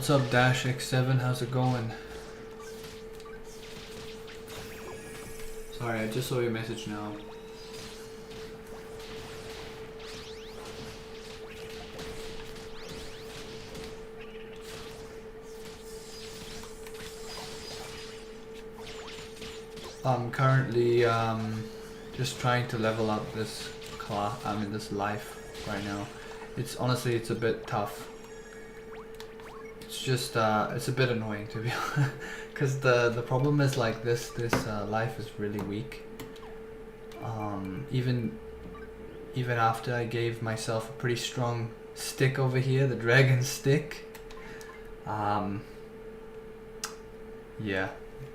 What's up, Dash X7? How's it going? Sorry, I just saw your message now. I'm currently just trying to level up this class. I mean, this life right now. It's honestly, it's a bit tough. It's just it's a bit annoying, to be honest, because the problem is like this life is really weak. Even after I gave myself a pretty strong stick over here, the dragon stick. Yeah,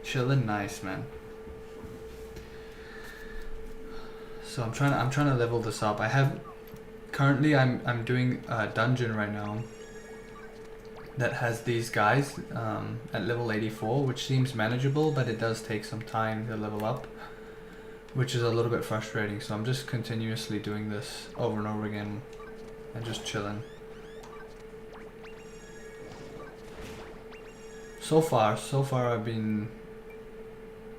chillin' nice, man. So I'm trying to level this up. Currently I'm doing a dungeon right now that has these guys at level 84, which seems manageable, but it does take some time to level up, which is a little bit frustrating. So I'm just continuously doing this over and over again and just chilling. So far I've been,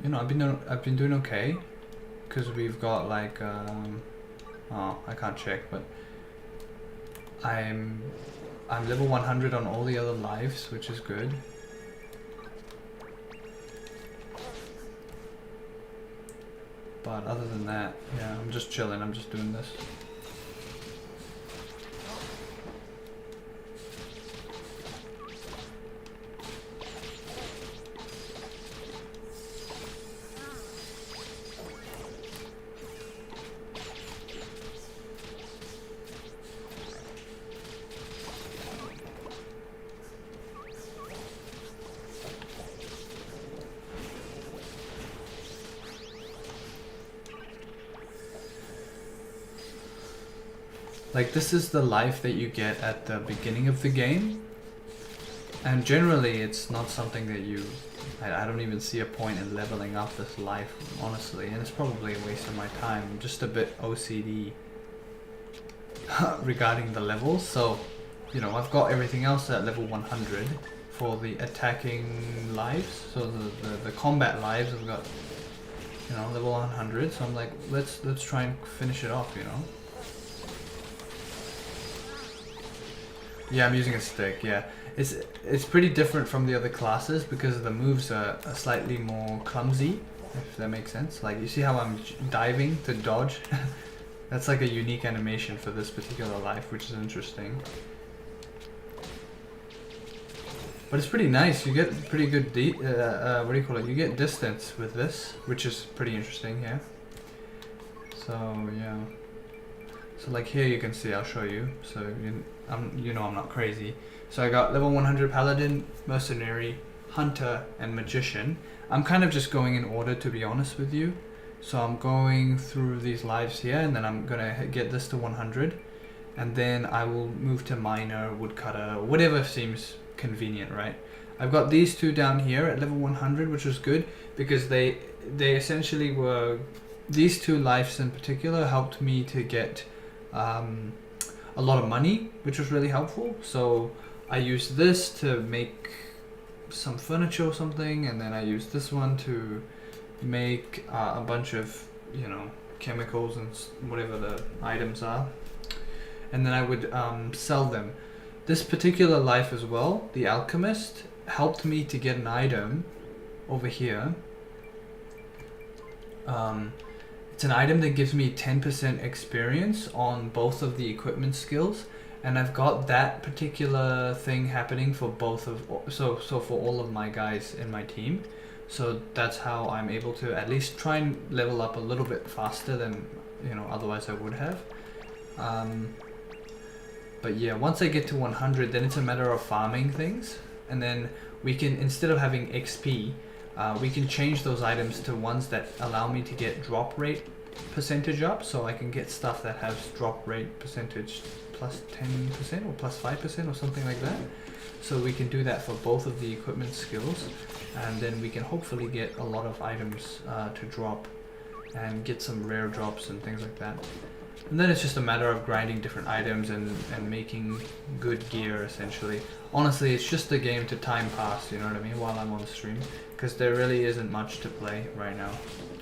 I've been doing okay, because we've got like oh, I can't check, but I'm level 100 on all the other lives, which is good. But other than that, yeah, I'm just chilling. I'm just doing this. Like, this is the life that you get at the beginning of the game, and generally it's not something that I don't even see a point in leveling up this life, honestly, and it's probably a waste of my time. I'm just a bit OCD regarding the levels, so, I've got everything else at level 100 for the attacking lives, so the combat lives I've got, level 100, so I'm like, let's try and finish it off, Yeah, I'm using a stick, yeah. It's pretty different from the other classes because the moves are slightly more clumsy, if that makes sense. Like, you see how I'm diving to dodge? That's like a unique animation for this particular life, which is interesting. But it's pretty nice. You get pretty good, what do you call it? You get distance with this, which is pretty interesting, yeah. So, yeah. So like here you can see, I'll show you. So I'm not crazy. So I got level 100 Paladin, Mercenary, Hunter, and Magician. I'm kind of just going in order, to be honest with you. So I'm going through these lives here, and then I'm gonna get this to 100, and then I will move to Miner, Woodcutter, whatever seems convenient, right? I've got these two down here at level 100, which was good because they essentially were, these two lives in particular helped me to get a lot of money, which was really helpful. So I used this to make some furniture or something, and then I used this one to make a bunch of chemicals and whatever the items are, and then I would sell them. This particular life as well, the Alchemist, helped me to get an item over here. It's an item that gives me 10% experience on both of the equipment skills, and I've got that particular thing happening for both of, so for all of my guys in my team. So that's how I'm able to at least try and level up a little bit faster than otherwise I would have. But yeah, once I get to 100, then it's a matter of farming things, and then we can, instead of having XP, we can change those items to ones that allow me to get drop rate percentage up, so I can get stuff that has drop rate percentage plus 10% or plus 5% or something like that. So we can do that for both of the equipment skills, and then we can hopefully get a lot of items to drop and get some rare drops and things like that. And then it's just a matter of grinding different items and making good gear, essentially. Honestly, it's just a game to time pass, you know what I mean, while I'm on stream. Because there really isn't much to play right now,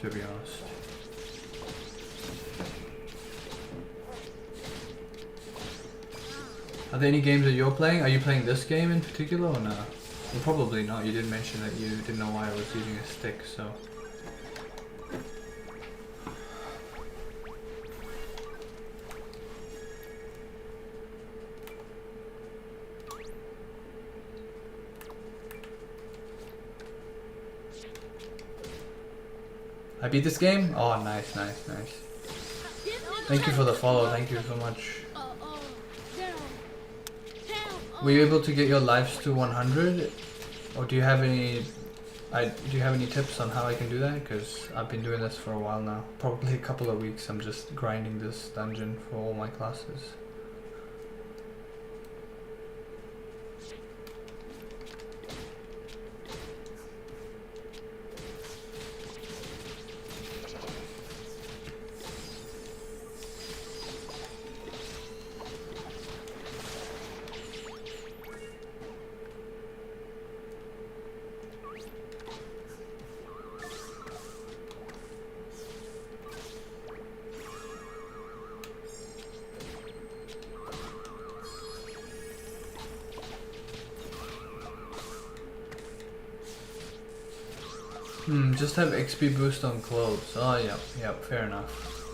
to be honest. Are there any games that you're playing? Are you playing this game in particular or no? Well, probably not. You did mention that you didn't know why I was using a stick, so... I beat this game? Oh, nice, nice, nice. Thank you for the follow. Thank you so much. Were you able to get your lives to 100? Or do you have any... do you have any tips on how I can do that? Because I've been doing this for a while now. Probably a couple of weeks. I'm just grinding this dungeon for all my classes. Just have XP boost on clothes. Oh, yeah, fair enough.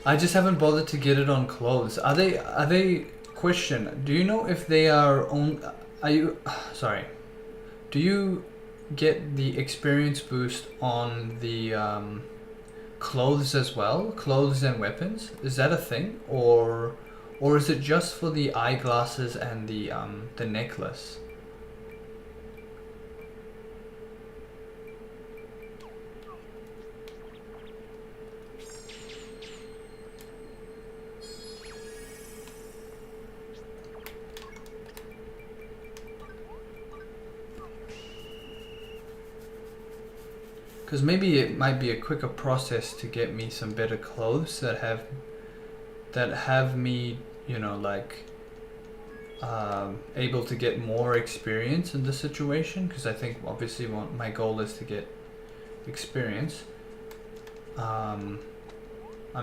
I just haven't bothered to get it on clothes. Are they, question, do you know if they are sorry. Do you get the experience boost on the, clothes as well? Clothes and weapons? Is that a thing? Or is it just for the eyeglasses and the necklace? Because maybe it might be a quicker process to get me some better clothes that have me, you know, like able to get more experience in this situation. Because I think obviously my goal is to get experience. I'm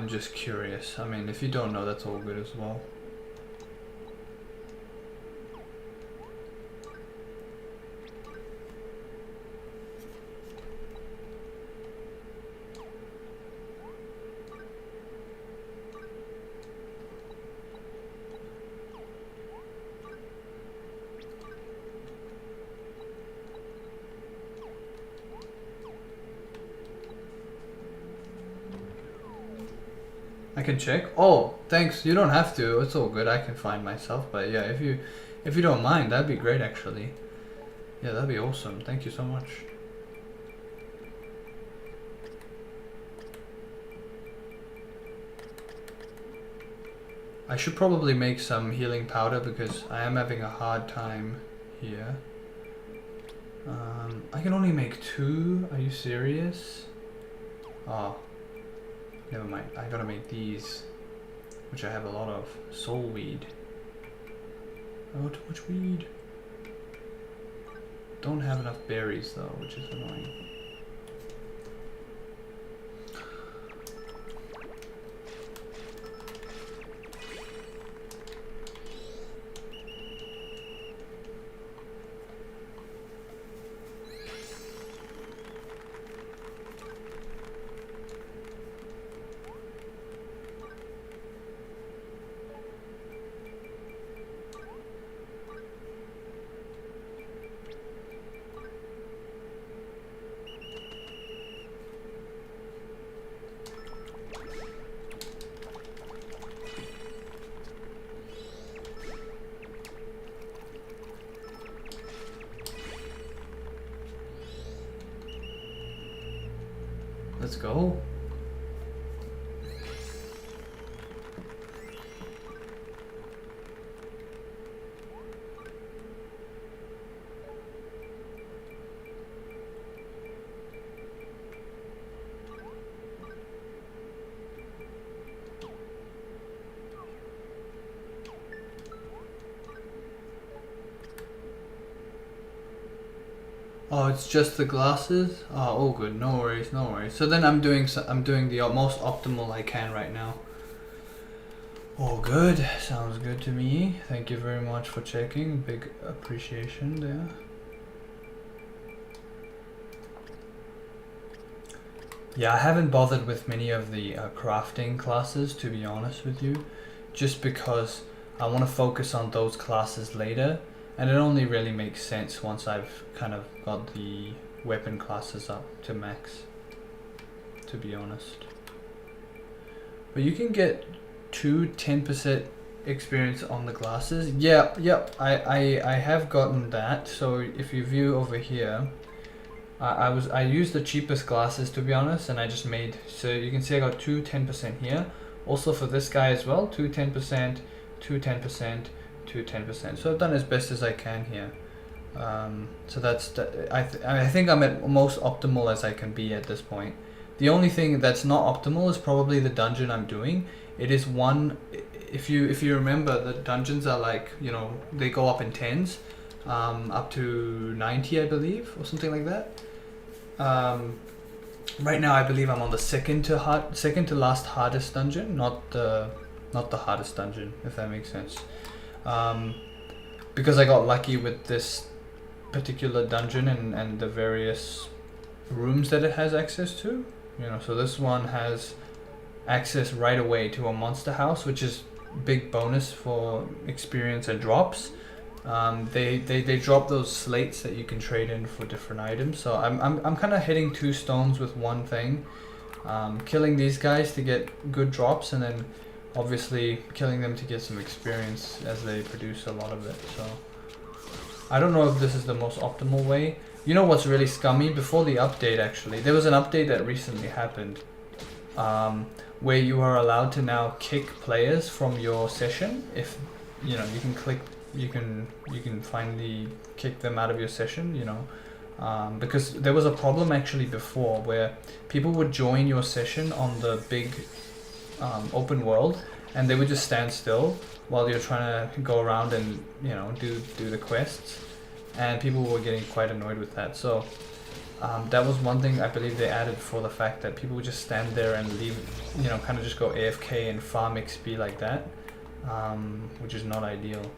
just curious. I mean, if you don't know, that's all good as well. I can check. Oh, thanks. You don't have to. It's all good. I can find myself. But yeah, if you don't mind, that'd be great actually. Yeah, that'd be awesome. Thank you so much. I should probably make some healing powder because I am having a hard time here. I can only make 2. Are you serious? Oh. Never mind, I gotta make these, which I have a lot of. Soul weed. Oh, too much weed. Don't have enough berries though, which is annoying. Let's go. Oh, it's just the glasses? Oh, all good. No worries, no worries. So then I'm doing the most optimal I can right now. All good. Sounds good to me. Thank you very much for checking. Big appreciation there. Yeah, I haven't bothered with many of the crafting classes, to be honest with you, just because I want to focus on those classes later, and it only really makes sense once I've kind of got the weapon classes up to max, to be honest. But you can get 10% experience on the glasses. Yeah, yep, I have gotten that. So if you view over here, I used the cheapest glasses, to be honest, and I just made, so you can see I got 10% here. Also for this guy as well, 10%, 10%, 10%. So I've done as best as I can here. So that's I think I'm at most optimal as I can be at this point. The only thing that's not optimal is probably the dungeon I'm doing. It is one, if you remember, the dungeons are like, you know, they go up in tens, up to 90 I believe, or something like that. Right now I believe I'm on the second to last hardest dungeon, not the hardest dungeon, if that makes sense. Because I got lucky with this particular dungeon and the various rooms that it has access to. You know, so this one has access right away to a monster house, which is big bonus for experience and drops. They drop those slates that you can trade in for different items. So I'm kind of hitting 2 stones with one thing. Killing these guys to get good drops, and then obviously killing them to get some experience as they produce a lot of it. So I don't know if this is the most optimal way. You know what's really scummy? Before the update, actually, there was an update that recently happened, where you are allowed to now kick players from your session. If you know, you can click, you can finally kick them out of your session. You know, because there was a problem actually before where people would join your session on the big open world, and they would just stand still while you're trying to go around and, you know, do the quests, and people were getting quite annoyed with that. So that was one thing I believe they added for the fact that people would just stand there and leave, you know, kind of just go AFK and farm XP like that, which is not ideal.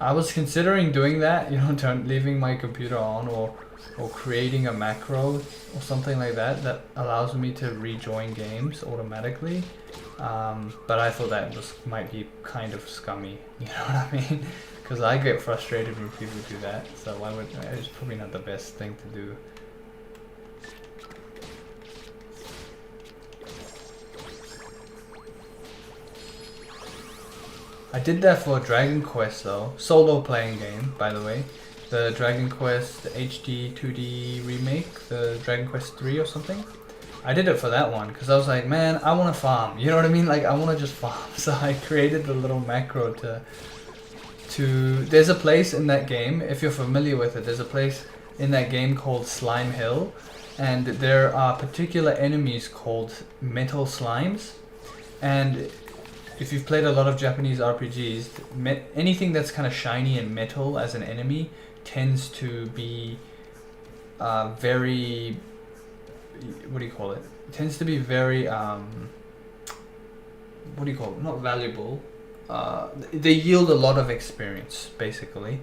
I was considering doing that, you know, leaving my computer on, or creating a macro or something like that that allows me to rejoin games automatically, but I thought that might be kind of scummy, you know what I mean? Because I get frustrated when people do that, so it's probably not the best thing to do. I did that for Dragon Quest though, solo playing game, by the way. The Dragon Quest HD 2D remake, the Dragon Quest 3 or something. I did it for that one because I was like, man, I want to farm. You know what I mean? Like, I want to just farm. So I created the little macro to. There's a place in that game, if you're familiar with it. There's a place in that game called Slime Hill, and there are particular enemies called metal slimes, and if you've played a lot of Japanese RPGs, anything that's kind of shiny and metal as an enemy tends to be very, what do you call it? It tends to be very, what do you call it? Not valuable. They yield a lot of experience, basically.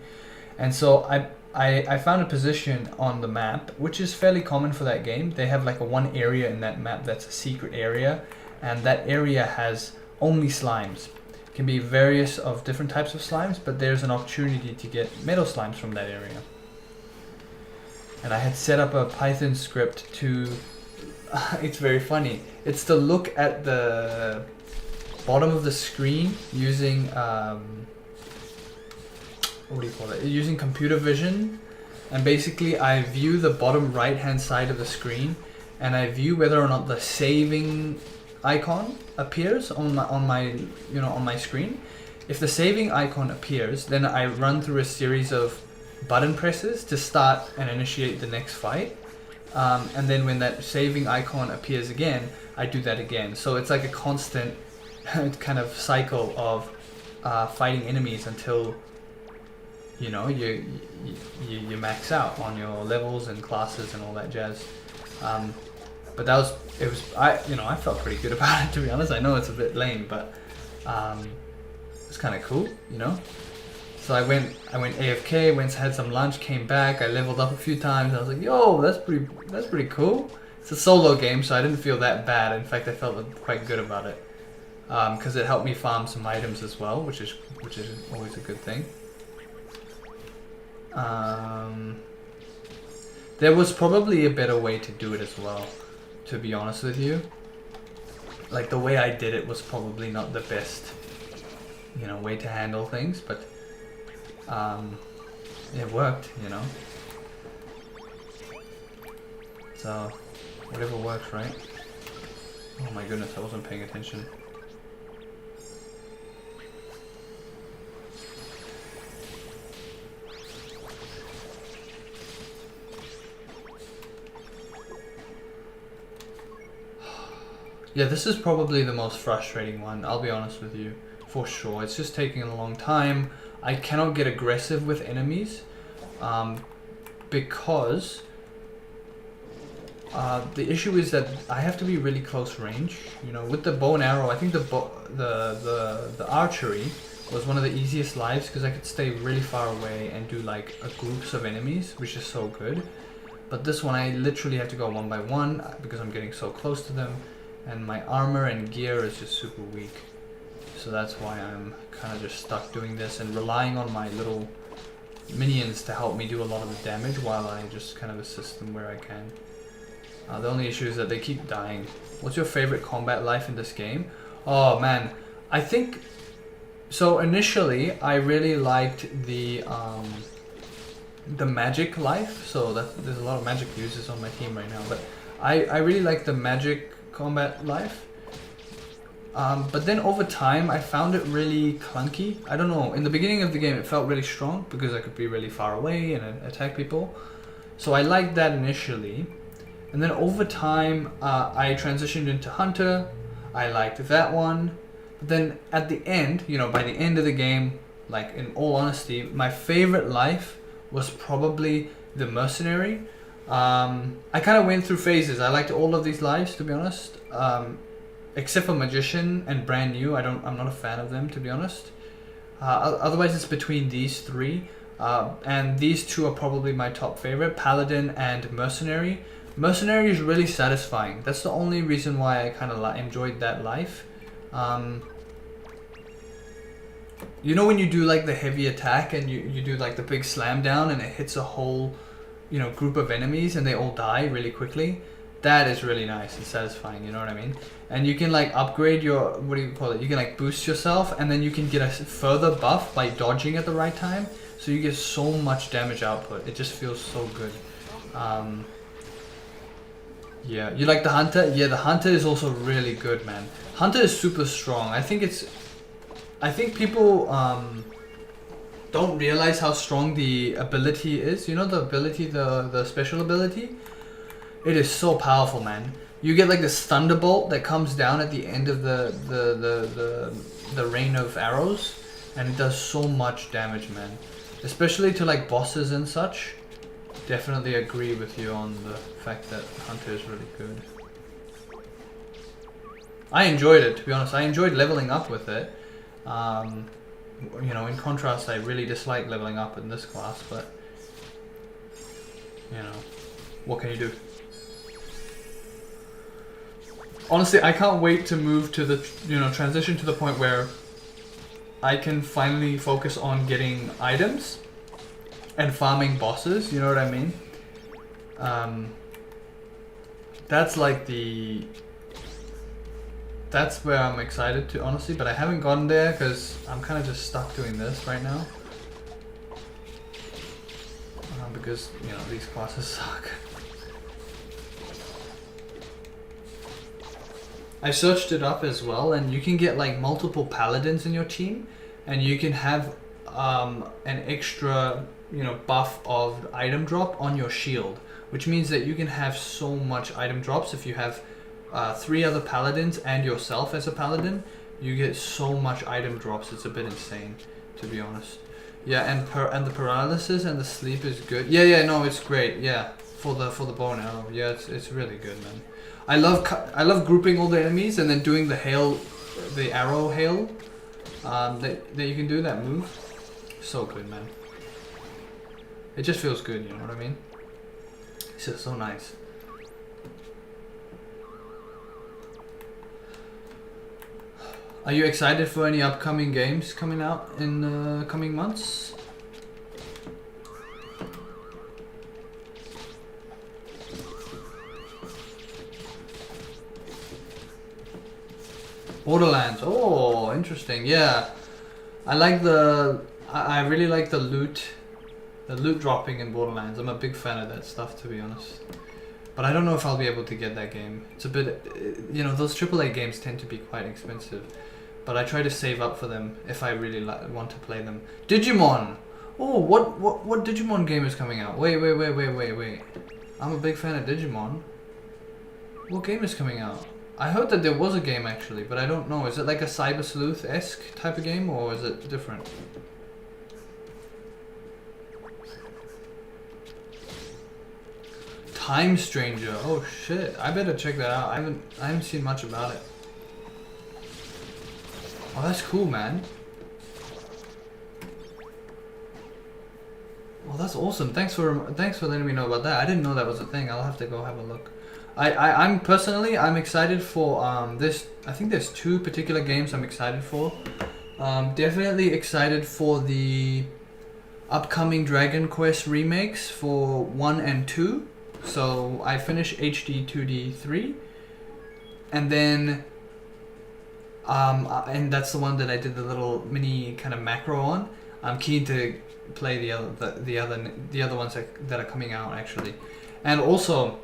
And so I found a position on the map, which is fairly common for that game. They have like one area in that map that's a secret area, and that area has only slimes. It can be various of different types of slimes, but there's an opportunity to get metal slimes from that area. And I had set up a Python script to, it's very funny, it's to look at the bottom of the screen using, what do you call it, using computer vision. And basically I view the bottom right hand side of the screen, and I view whether or not the saving icon appears on my screen. If the saving icon appears, then I run through a series of button presses to start and initiate the next fight, and then when that saving icon appears again, I do that again. So it's like a constant kind of cycle of fighting enemies until you know, you max out on your levels and classes and all that jazz. But I felt pretty good about it, to be honest. I know it's a bit lame, but it's kind of cool, you know. So I went AFK, had some lunch, came back, I leveled up a few times, and I was like, yo, that's pretty cool. It's a solo game, so I didn't feel that bad. In fact, I felt quite good about it, because it helped me farm some items as well, which is always a good thing. There was probably a better way to do it as well, to be honest with you. Like, the way I did it was probably not the best, you know, way to handle things, but it worked, you know. So whatever works, right? Oh my goodness, I wasn't paying attention. Yeah, this is probably the most frustrating one, I'll be honest with you, for sure. It's just taking a long time. I cannot get aggressive with enemies because the issue is that I have to be really close range. You know, with the bow and arrow, I think the archery was one of the easiest lives because I could stay really far away and do like groups of enemies, which is so good. But this one, I literally have to go one by one because I'm getting so close to them, and my armor and gear is just super weak. So that's why I'm kind of just stuck doing this and relying on my little minions to help me do a lot of the damage while I just kind of assist them where I can. The only issue is that they keep dying. What's your favorite combat life in this game? Oh man, I think... So initially, I really liked the magic life. So there's a lot of magic users on my team right now, but I really like the magic combat life. But then over time, I found it really clunky. I don't know, in the beginning of the game it felt really strong because I could be really far away and attack people. So I liked that initially. And then over time, I transitioned into Hunter. I liked that one. But then at the end, you know, by the end of the game, like in all honesty, my favorite life was probably the Mercenary. I kind of went through phases. I liked all of these lives, to be honest. Except for Magician and Brand New, I'm not a fan of them, to be honest. Otherwise, it's between these three, and these two are probably my top favorite: Paladin and Mercenary. Mercenary is really satisfying. That's the only reason why I kind of enjoyed that life. You know when you do like the heavy attack and you do like the big slam down and it hits a whole, you know, group of enemies and they all die really quickly? That is really nice and satisfying, you know what I mean? And you can like upgrade your, what do you call it? You can like boost yourself, and then you can get a further buff by dodging at the right time. So you get so much damage output. It just feels so good. Yeah, you like the Hunter? Yeah, the Hunter is also really good, man. Hunter is super strong. I think people don't realize how strong the ability is. You know the ability, the special ability? It is so powerful, man. You get like this thunderbolt that comes down at the end of the rain of arrows, and it does so much damage, man. Especially to like bosses and such. Definitely agree with you on the fact that Hunter is really good. I enjoyed it, to be honest. I enjoyed leveling up with it. You know, in contrast, I really dislike leveling up in this class, but you know, what can you do? Honestly, I can't wait to move to the, you know, transition to the point where I can finally focus on getting items and farming bosses, you know what I mean? That's like that's where I'm excited to, honestly, but I haven't gotten there because I'm kind of just stuck doing this right now. Because, you know, these classes suck. I searched it up as well, and you can get like multiple paladins in your team, and you can have an extra, you know, buff of item drop on your shield, which means that you can have so much item drops. If you have 3 other paladins and yourself as a paladin, you get so much item drops. It's a bit insane, to be honest. Yeah, and the paralysis and the sleep is good. Yeah, no, it's great. Yeah, for the bow and arrow. Yeah, it's really good, man. I love grouping all the enemies and then doing the hail, the arrow hail. That you can do that move. So good, man. It just feels good. You know what I mean? It's just so nice. Are you excited for any upcoming games coming out in coming months? Borderlands. Oh, interesting. Yeah, I like I really like the loot dropping in Borderlands. I'm a big fan of that stuff, to be honest. But I don't know if I'll be able to get that game. It's a bit, you know, those AAA games tend to be quite expensive. But I try to save up for them if I really want to play them. Digimon! Oh, what Digimon game is coming out? Wait. I'm a big fan of Digimon. What game is coming out? I heard that there was a game actually, but I don't know. Is it like a Cyber Sleuth-esque type of game, or is it different? Time Stranger. Oh shit! I better check that out. I haven't seen much about it. Oh, that's cool, man. Well, that's awesome. Thanks for letting me know about that. I didn't know that was a thing. I'll have to go have a look. I'm personally excited for this. I think there's two particular games I'm excited for. Definitely excited for the upcoming Dragon Quest remakes for 1 and 2. So I finished HD 2D 3, and then and that's the one that I did the little mini kind of macro on. I'm keen to play the other ones that are coming out actually, and also,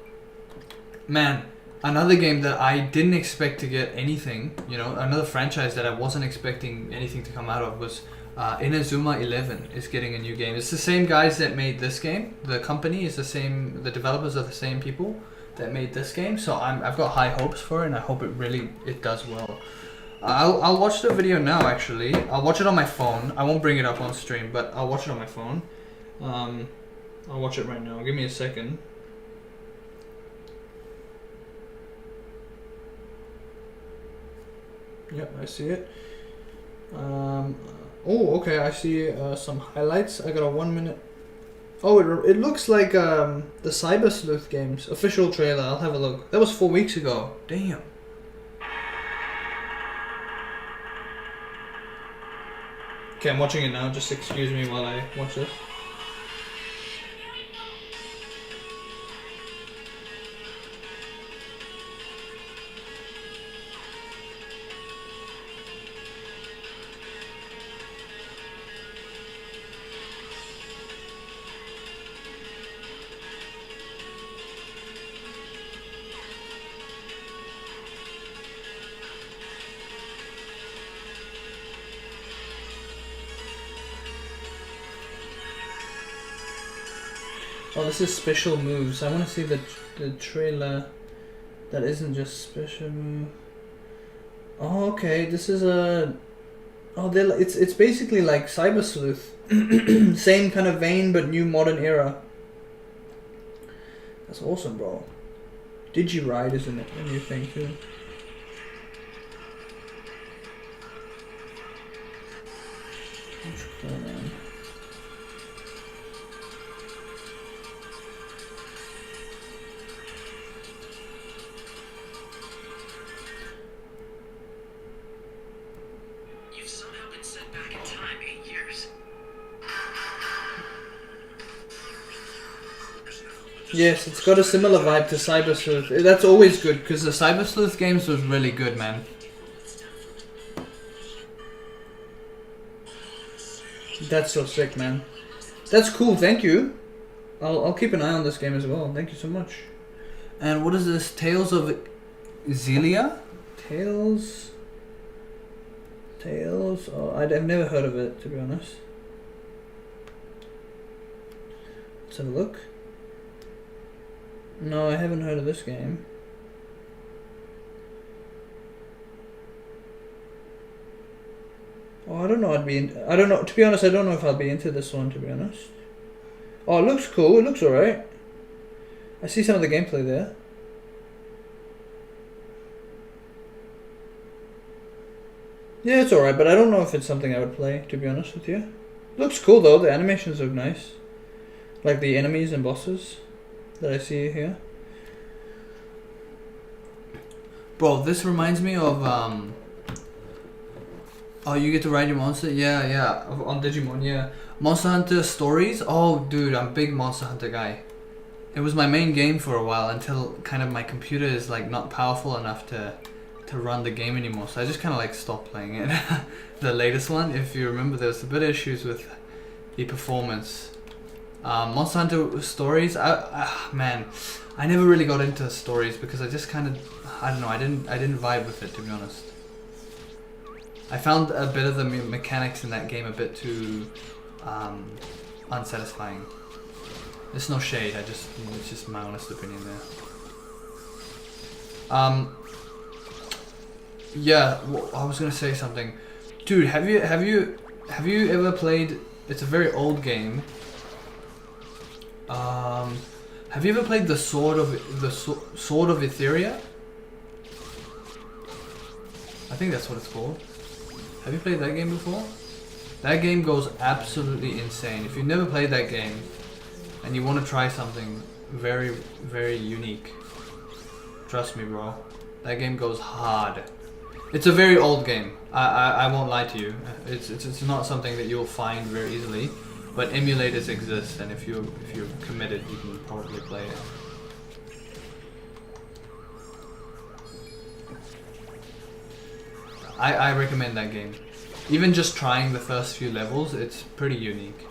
man, another game that I didn't expect to get anything. You know, another franchise that I wasn't expecting anything to come out of was Inazuma 11 is getting a new game. It's the same guys that made this game. The company is the same. The developers are the same people that made this game. So I've got high hopes for it, and I hope it does well. I'll watch the video now. Actually, I'll watch it on my phone. I won't bring it up on stream, but I'll watch it on my phone. I'll watch it right now. Give me a second. Yep, I see it. Oh, okay, I see some highlights. I got a 1 minute. Oh, it looks like the Cyber Sleuth games official trailer. I'll have a look. That was 4 weeks ago. Damn. Okay, I'm watching it now. Just excuse me while I watch this. Oh, this is special moves. I want to see the trailer that isn't just special move. Oh, okay. This is a... Oh, it's basically like Cyber Sleuth. Same kind of vein, but new modern era. That's awesome, bro. Digiride isn't it? A new thing too. What's going on? Yes, it's got a similar vibe to Cyber Sleuth. That's always good, because the Cyber Sleuth games was really good, man. That's so sick, man. That's cool, thank you. I'll keep an eye on this game as well. Thank you so much. And what is this? Tales of Xillia? Tales... Oh, I've never heard of it, to be honest. Let's have a look. No, I haven't heard of this game. Oh, I don't know. I don't know. To be honest, I don't know if I'll be into this one. To be honest. Oh, it looks cool. It looks alright. I see some of the gameplay there. Yeah, it's alright, but I don't know if it's something I would play, to be honest with you. Looks cool though, the animations look nice. Like the enemies and bosses that I see here. Bro, this reminds me of, oh, you get to ride your monster? Yeah, yeah, on Digimon, yeah. Monster Hunter Stories? Oh, dude, I'm a big Monster Hunter guy. It was my main game for a while until kind of my computer is like not powerful enough to run the game anymore, so I just kind of like stopped playing it. The latest one, if you remember, there was a bit of issues with the performance. Monster Hunter Stories, man, I never really got into stories because I just kind of, I don't know, I didn't vibe with it, to be honest. I found a bit of the mechanics in that game a bit too unsatisfying. It's no shade, it's just my honest opinion there. Yeah, I was gonna say something, dude. Have you ever played? It's a very old game. Have you ever played the Sword of Etheria? I think that's what it's called. Have you played that game before? That game goes absolutely insane. If you've never played that game and you want to try something very, very unique, trust me, bro. That game goes hard. It's a very old game. I won't lie to you. It's not something that you'll find very easily, but emulators exist, and if you're committed, you can probably play it. I recommend that game. Even just trying the first few levels, it's pretty unique.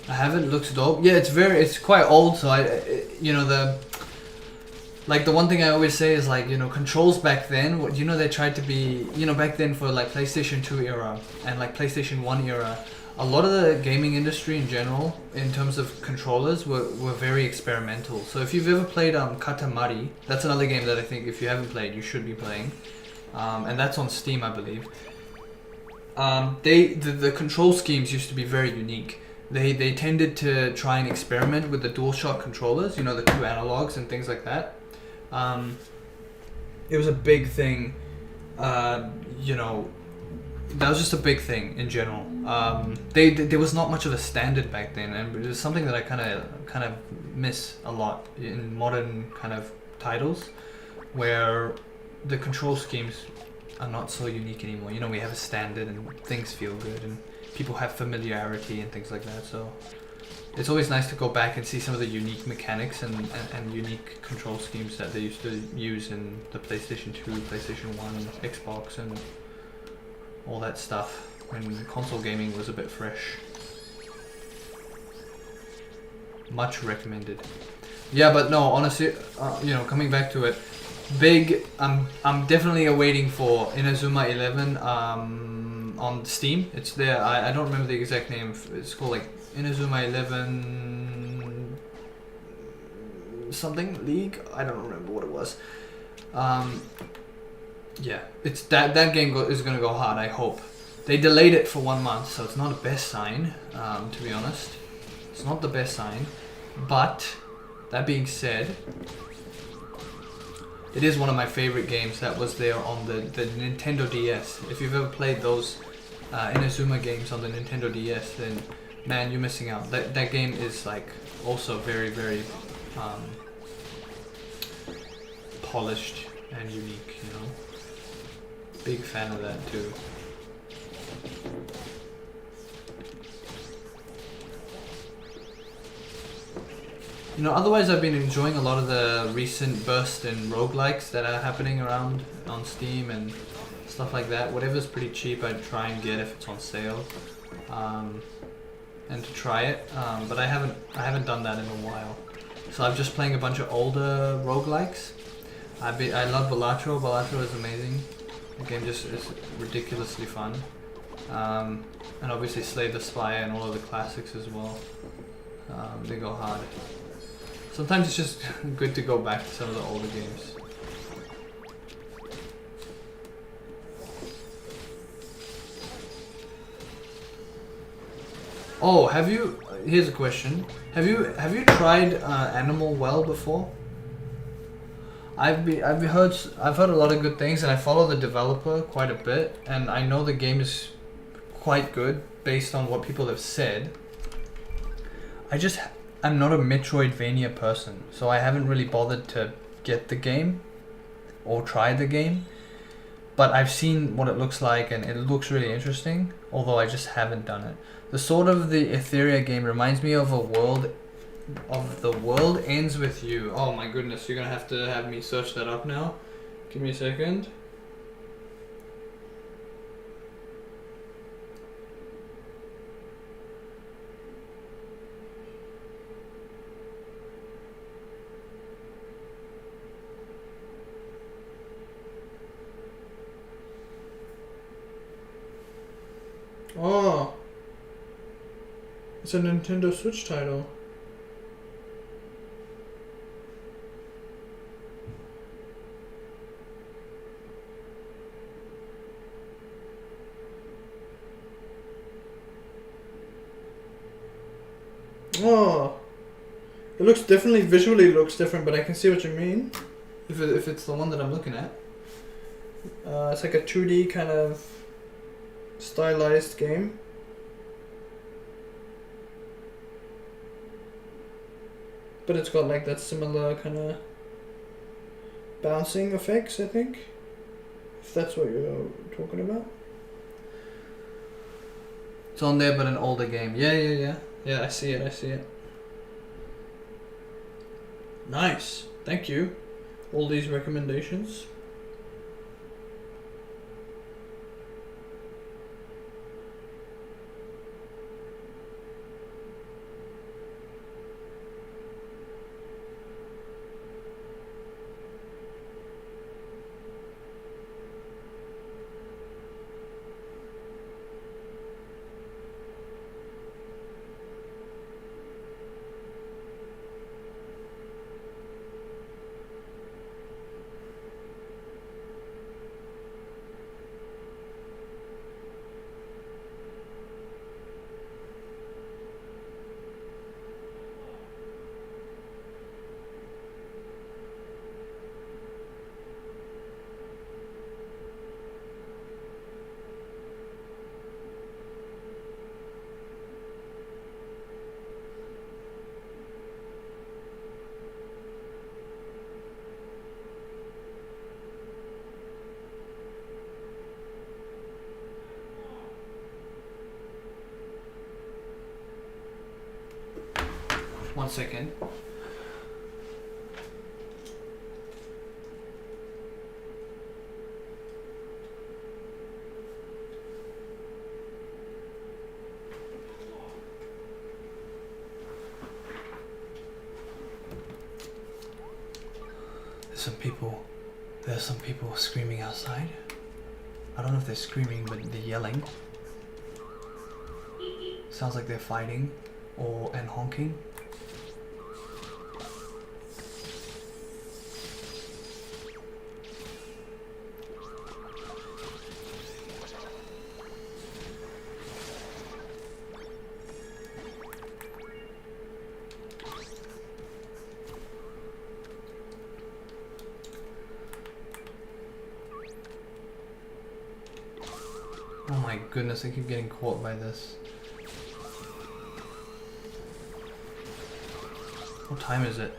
I haven't. Looks dope. Yeah, it's quite old, so the one thing I always say is like, controls back then, they tried to be, back then for like PlayStation 2 era and like PlayStation 1 era, a lot of the gaming industry in general, in terms of controllers, were very experimental. So if you've ever played Katamari, that's another game that I think if you haven't played, you should be playing. And that's on Steam, I believe. The control schemes used to be very unique. They tended to try and experiment with the DualShock controllers, the two analogs and things like that. It was a big thing, that was just a big thing in general. There was not much of a standard back then, and it was something that I kind of miss a lot in modern kind of titles, where the control schemes are not so unique anymore. We have a standard and things feel good and people have familiarity and things like that, so it's always nice to go back and see some of the unique mechanics and unique control schemes that they used to use in the PlayStation 2, PlayStation 1, Xbox and all that stuff when console gaming was a bit fresh. Much recommended. Yeah, but no, honestly, coming back to it, I'm definitely awaiting for Inazuma 11 on Steam. It's there. I don't remember the exact name. It's called like Inazuma 11 something League. I don't remember what it was. Yeah, it's that game is gonna go hard. I hope. They delayed it for 1 month, so it's not the best sign. To be honest, it's not the best sign. But that being said, it is one of my favorite games that was there on the Nintendo DS. If you've ever played those Inazuma games on the Nintendo DS, then man, you're missing out. That game is like also very, very polished and unique, Big fan of that too. Otherwise I've been enjoying a lot of the recent burst and roguelikes that are happening around on Steam and stuff stuff like that. Whatever's pretty cheap, I try and get if it's on sale, and to try it. But I haven't done that in a while. So I'm just playing a bunch of older roguelikes. I love Balatro. Balatro is amazing. The game just is ridiculously fun. And obviously Slay the Spire and all of the classics as well. They go hard. Sometimes it's just good to go back to some of the older games. Oh, here's a question. Have you tried Animal Well before? I've heard a lot of good things, and I follow the developer quite a bit, and I know the game is quite good based on what people have said. I'm not a Metroidvania person, so I haven't really bothered to get the game or try the game. But I've seen what it looks like, and it looks really interesting, although I just haven't done it. The Sword of the Etheria game reminds me of The World Ends With You. Oh my goodness, you're gonna have to have me search that up now. Give me a second. Oh, it's a Nintendo Switch title. Oh, it looks definitely visually looks different, but I can see what you mean. If it's the one that I'm looking at, it's like a 2D kind of stylized game. But it's got like that similar kind of bouncing effects, I think. If that's what you're talking about. It's on there, but an older game. Yeah, I see it. Nice. Thank you. All these recommendations. One second. There's some people screaming outside. I don't know if they're screaming, but they're yelling. Sounds like they're fighting and honking. Oh my goodness, I keep getting caught by this. What time is it?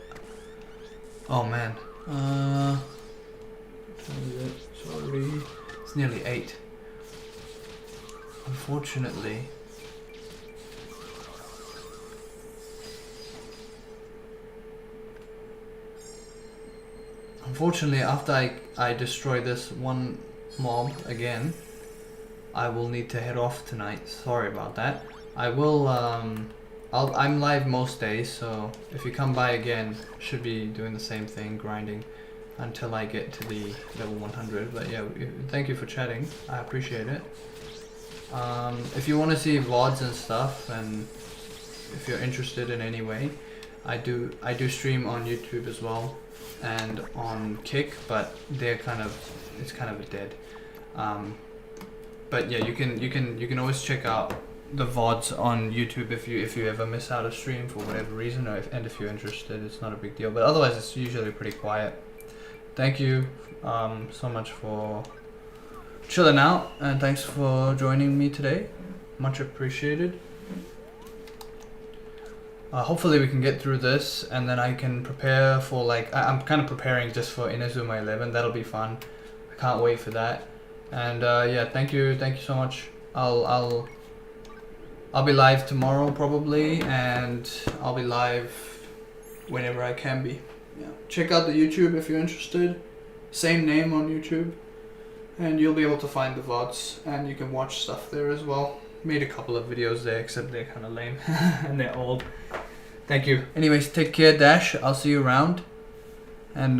Oh man. What time is it? Sorry. It's nearly 8. Unfortunately. After I destroy this one mob again, I will need to head off tonight. Sorry about that. I will, I'm live most days, so if you come by again, should be doing the same thing, grinding until I get to the level 100. But yeah, thank you for chatting. I appreciate it. If you want to see VODs and stuff, and if you're interested in any way, I do stream on YouTube as well and on Kick, but they're it's kind of dead. But yeah, you can always check out the VODs on YouTube if you ever miss out a stream for whatever reason, or if you're interested, it's not a big deal. But otherwise, it's usually pretty quiet. Thank you so much for chilling out, and thanks for joining me today. Much appreciated. Hopefully we can get through this, and then I can prepare for, like, I'm kind of preparing just for Inazuma 11. That'll be fun. I can't wait for that. And yeah, thank you so much. I'll be live tomorrow probably, and I'll be live whenever I can be. Yeah. Check out the YouTube if you're interested. Same name on YouTube, and you'll be able to find the VODs, and you can watch stuff there as well. Made a couple of videos there, except they're kind of lame and they're old. Thank you. Anyways, take care, Dash. I'll see you around, and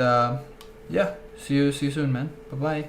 yeah, see you soon, man. Bye bye.